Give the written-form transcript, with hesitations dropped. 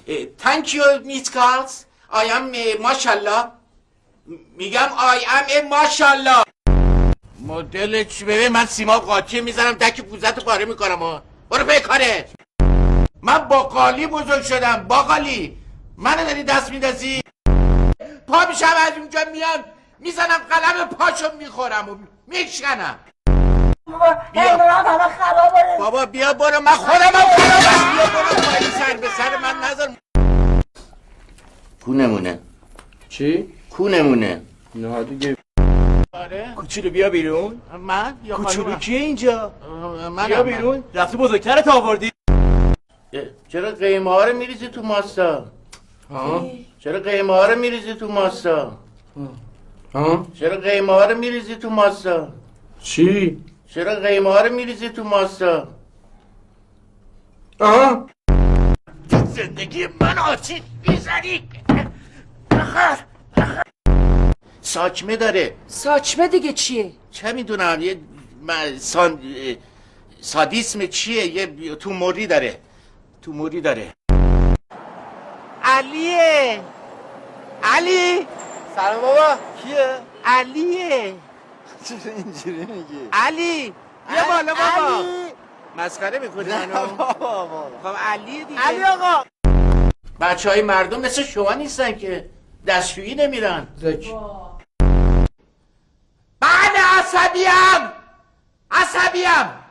Thank you Miss Carls. I am ماشالله. میگم I am ماشالله. مدل چی ببین من سیما قاطی میزنم دک پوزتو پاره میکنم. برو به کارت. من باقالی بزرگ شدم باقالی. منو داری دست میدازی؟ پا میشم از اونجا میام میزنم قلم پاشو میخورم و میشکنم. بابا بیا برو من خودمم خرابم. بیا برو پایی سر به سر من نذار. کونمونه. چی؟ کونمونه. نه دیگه. آره کوچولو بیا بیرون. من یا کوچولو کیه اینجا؟ من بیا بیرون. رفتی بزرگترت آوردی. چرا قیمه ها رو میریزی تو ماستا؟ چرا قیمه ها رو میریزی تو ماستا؟ چرا قیمه ها رو میریزی تو ماستا؟ چی؟ چرا قیمه ها رو میریزی تو ماستا؟ زندگی من آسیب میزنی. ساچمه داره. ساچمه دیگه چیه؟ چه میدونم یه سادیسم چیه یه توموری داره. توموری داره. علیه. علی. سلام بابا. کیه؟ علیه. چرا اینجوری میگی؟ علی. بیا بالا بابا. علی. مسخره میکنی منو؟ بابا. خب علیه دیگه. علی آقا. بچه های مردم مثل شما نیستن که دستشویی نمیرن. بله عصبیم.